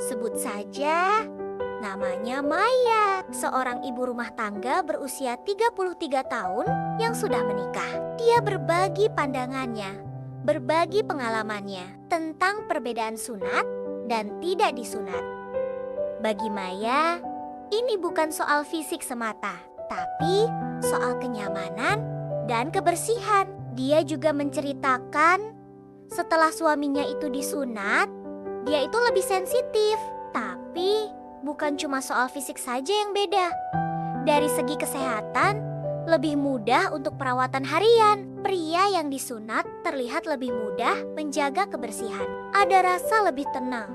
Sebut saja namanya Maya, seorang ibu rumah tangga berusia 33 tahun yang sudah menikah. Dia berbagi pandangannya, berbagi pengalamannya tentang perbedaan sunat dan tidak disunat. Bagi Maya, ini bukan soal fisik semata, tapi soal kenyamanan dan kebersihan. Dia juga menceritakan setelah suaminya itu disunat, dia itu lebih sensitif. Tapi bukan cuma soal fisik saja yang beda. Dari segi kesehatan, lebih mudah untuk perawatan harian. Pria yang disunat terlihat lebih mudah menjaga kebersihan. Ada rasa lebih tenang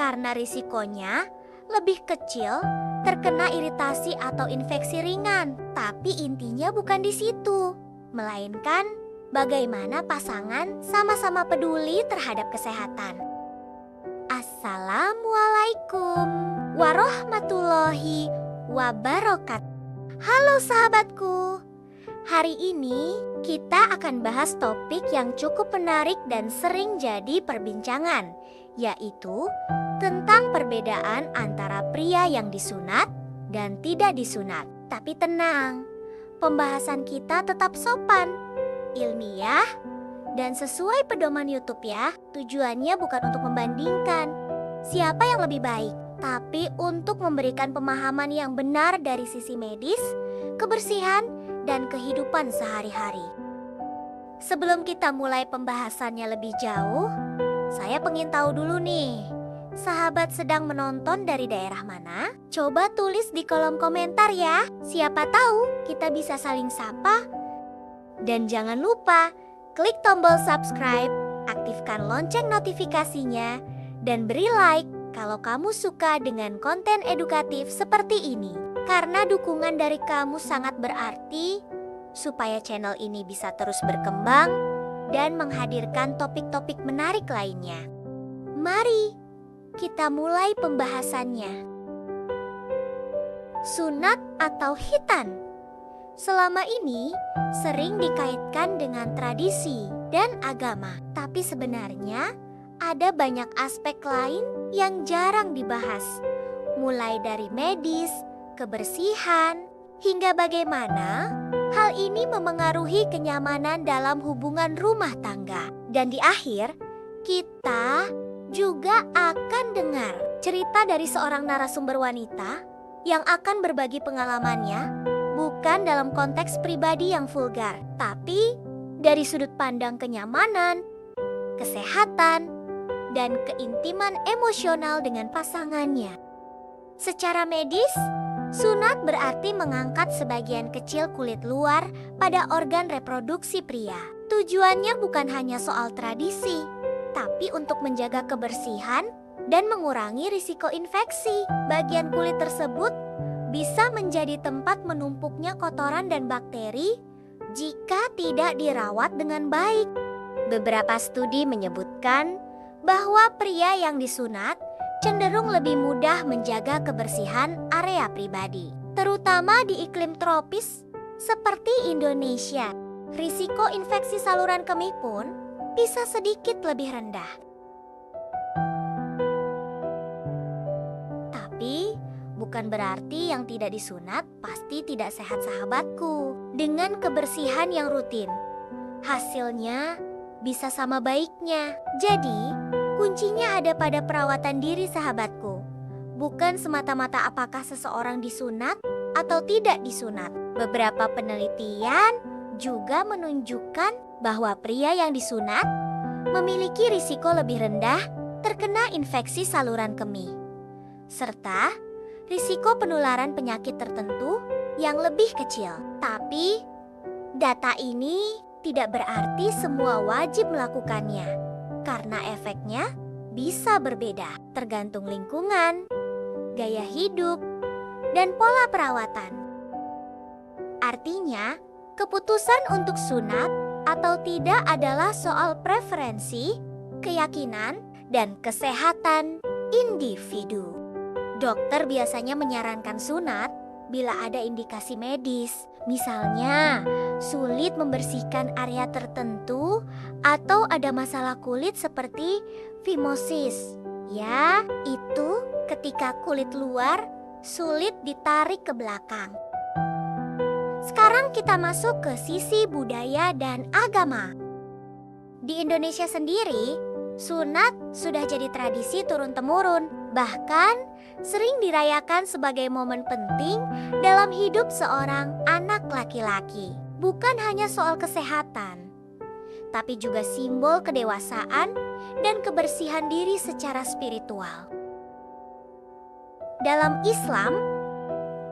karena risikonya lebih kecil terkena iritasi atau infeksi ringan. Tapi intinya bukan di situ, melainkan bagaimana pasangan sama-sama peduli terhadap kesehatan. Assalamualaikum warahmatullahi wabarakatuh. Halo sahabatku. Hari ini kita akan bahas topik yang cukup menarik dan sering jadi perbincangan, yaitu tentang perbedaan antara pria yang disunat dan tidak disunat. Tapi tenang, pembahasan kita tetap sopan, ilmiah, dan sesuai pedoman YouTube ya. Tujuannya bukan untuk membandingkan siapa yang lebih baik, tapi untuk memberikan pemahaman yang benar dari sisi medis, kebersihan, dan kehidupan sehari-hari. Sebelum kita mulai pembahasannya lebih jauh, saya pengen tahu dulu nih, sahabat sedang menonton dari daerah mana? Coba tulis di kolom komentar ya. Siapa tahu kita bisa saling sapa. Dan jangan lupa klik tombol subscribe, aktifkan lonceng notifikasinya, dan beri like kalau kamu suka dengan konten edukatif seperti ini. Karena dukungan dari kamu sangat berarti supaya channel ini bisa terus berkembang dan menghadirkan topik-topik menarik lainnya. Mari kita mulai pembahasannya. Sunat atau khitan selama ini sering dikaitkan dengan tradisi dan agama, tapi sebenarnya ada banyak aspek lain yang jarang dibahas, mulai dari medis, kebersihan, hingga bagaimana hal ini memengaruhi kenyamanan dalam hubungan rumah tangga. Dan di akhir, kita juga akan dengar cerita dari seorang narasumber wanita yang akan berbagi pengalamannya, bukan dalam konteks pribadi yang vulgar, tapi dari sudut pandang kenyamanan, kesehatan, dan keintiman emosional dengan pasangannya. Secara medis, sunat berarti mengangkat sebagian kecil kulit luar pada organ reproduksi pria. Tujuannya bukan hanya soal tradisi, tapi untuk menjaga kebersihan dan mengurangi risiko infeksi. Bagian kulit tersebut bisa menjadi tempat menumpuknya kotoran dan bakteri jika tidak dirawat dengan baik. Beberapa studi menyebutkan bahwa pria yang disunat cenderung lebih mudah menjaga kebersihan area pribadi, terutama di iklim tropis seperti Indonesia. Risiko infeksi saluran kemih pun bisa sedikit lebih rendah. Tapi bukan berarti yang tidak disunat pasti tidak sehat sahabatku. Dengan kebersihan yang rutin, hasilnya bisa sama baiknya. Jadi, kuncinya ada pada perawatan diri sahabatku. Bukan semata-mata apakah seseorang disunat atau tidak disunat. Beberapa penelitian juga menunjukkan bahwa pria yang disunat memiliki risiko lebih rendah terkena infeksi saluran kemih, serta risiko penularan penyakit tertentu yang lebih kecil. Tapi, data ini tidak berarti semua wajib melakukannya, karena efeknya bisa berbeda tergantung lingkungan, gaya hidup, dan pola perawatan. Artinya, keputusan untuk sunat atau tidak adalah soal preferensi, keyakinan, dan kesehatan individu. Dokter biasanya menyarankan sunat bila ada indikasi medis, misalnya sulit membersihkan area tertentu atau ada masalah kulit seperti fimosis. Ya, itu ketika kulit luar sulit ditarik ke belakang. Sekarang kita masuk ke sisi budaya dan agama. Di Indonesia sendiri, sunat sudah jadi tradisi turun-temurun. Bahkan sering dirayakan sebagai momen penting dalam hidup seorang anak laki-laki. Bukan hanya soal kesehatan, tapi juga simbol kedewasaan dan kebersihan diri secara spiritual. Dalam Islam,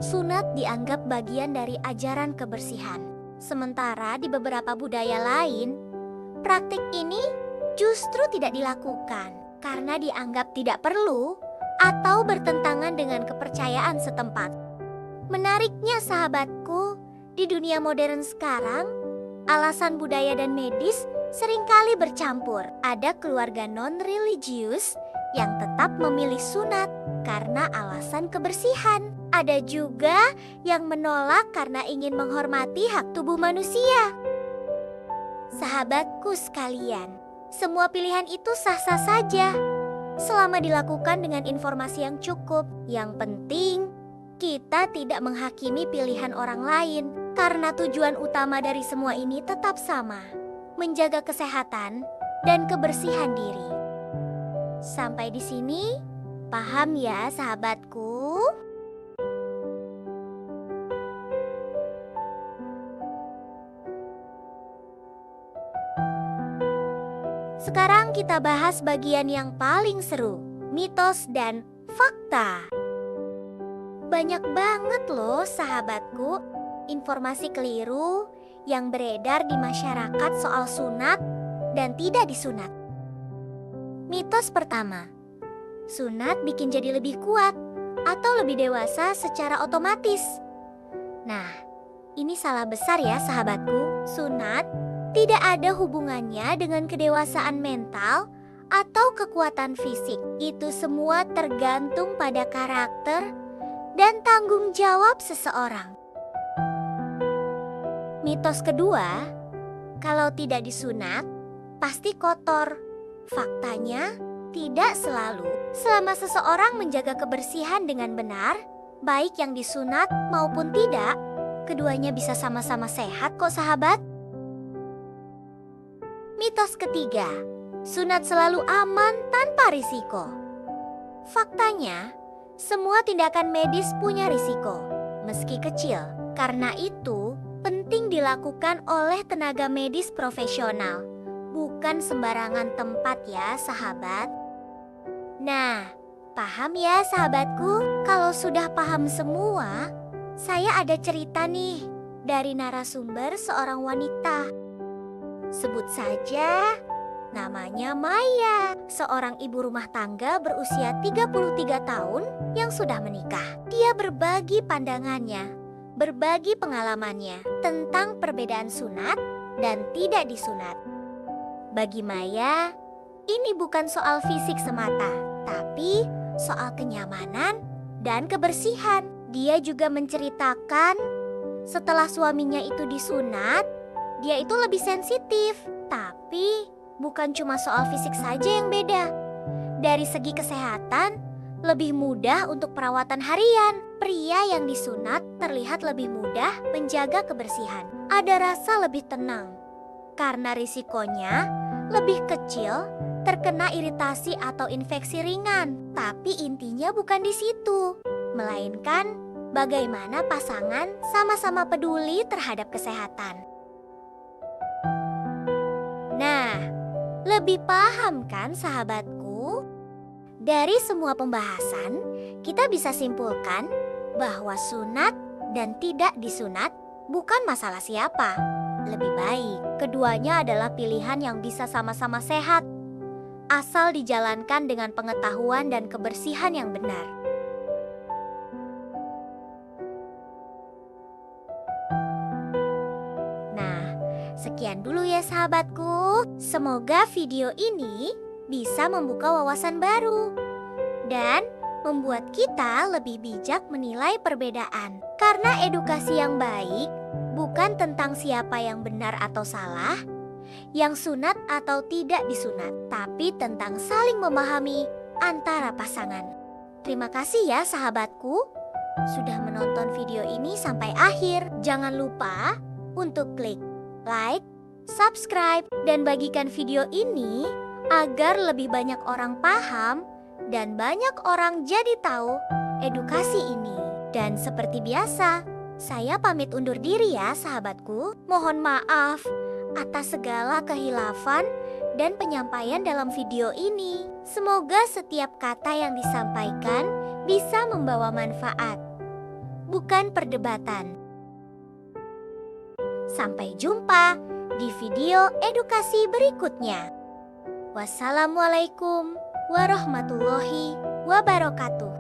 sunat dianggap bagian dari ajaran kebersihan. Sementara di beberapa budaya lain, praktik ini justru tidak dilakukan karena dianggap tidak perlu atau bertentangan dengan kepercayaan setempat. Menariknya sahabatku, di dunia modern sekarang, alasan budaya dan medis seringkali bercampur. Ada keluarga non-religius yang tetap memilih sunat karena alasan kebersihan. Ada juga yang menolak karena ingin menghormati hak tubuh manusia. Sahabatku sekalian, semua pilihan itu sah-sah saja selama dilakukan dengan informasi yang cukup. Yang penting, kita tidak menghakimi pilihan orang lain karena tujuan utama dari semua ini tetap sama, menjaga kesehatan dan kebersihan diri. Sampai di sini, paham ya sahabatku? Sekarang kita bahas bagian yang paling seru, mitos dan fakta. Banyak banget loh sahabatku, informasi keliru yang beredar di masyarakat soal sunat dan tidak disunat. Mitos pertama, sunat bikin jadi lebih kuat atau lebih dewasa secara otomatis. Nah, ini salah besar ya sahabatku. Sunat tidak ada hubungannya dengan kedewasaan mental atau kekuatan fisik. Itu semua tergantung pada karakter dan tanggung jawab seseorang. Mitos kedua, kalau tidak disunat pasti kotor. Faktanya, tidak selalu. Selama seseorang menjaga kebersihan dengan benar, baik yang disunat maupun tidak, keduanya bisa sama-sama sehat kok sahabat. Mitos ketiga, sunat selalu aman tanpa risiko. Faktanya, semua tindakan medis punya risiko, meski kecil. Karena itu, penting dilakukan oleh tenaga medis profesional, bukan sembarangan tempat ya sahabat. Nah, paham ya sahabatku? Kalau sudah paham semua, saya ada cerita nih dari narasumber seorang wanita. Sebut saja namanya Maya, seorang ibu rumah tangga berusia 33 tahun yang sudah menikah. Dia berbagi pandangannya, berbagi pengalamannya tentang perbedaan sunat dan tidak disunat. Bagi Maya, ini bukan soal fisik semata, tapi soal kenyamanan dan kebersihan. Dia juga menceritakan setelah suaminya itu disunat, dia itu lebih sensitif. Tapi bukan cuma soal fisik saja yang beda. Dari segi kesehatan, lebih mudah untuk perawatan harian. Pria yang disunat terlihat lebih mudah menjaga kebersihan. Ada rasa lebih tenang karena risikonya lebih kecil terkena iritasi atau infeksi ringan. Tapi intinya bukan di situ, melainkan bagaimana pasangan sama-sama peduli terhadap kesehatan. Nah, lebih paham kan sahabatku? Dari semua pembahasan, kita bisa simpulkan bahwa sunat dan tidak disunat bukan masalah siapa. Lebih baik, keduanya adalah pilihan yang bisa sama-sama sehat, asal dijalankan dengan pengetahuan dan kebersihan yang benar. Nah, sekian dulu ya sahabatku. Semoga video ini bisa membuka wawasan baru dan membuat kita lebih bijak menilai perbedaan. Karena edukasi yang baik bukan tentang siapa yang benar atau salah, yang sunat atau tidak disunat, tapi tentang saling memahami antara pasangan. Terima kasih ya sahabatku, sudah menonton video ini sampai akhir. Jangan lupa untuk klik like, subscribe, dan bagikan video ini agar lebih banyak orang paham dan banyak orang jadi tahu edukasi ini. Dan seperti biasa, saya pamit undur diri ya sahabatku. Mohon maaf atas segala kehilafan dan penyampaian dalam video ini. Semoga setiap kata yang disampaikan bisa membawa manfaat, bukan perdebatan. Sampai jumpa di video edukasi berikutnya. Wassalamualaikum warahmatullahi wabarakatuh.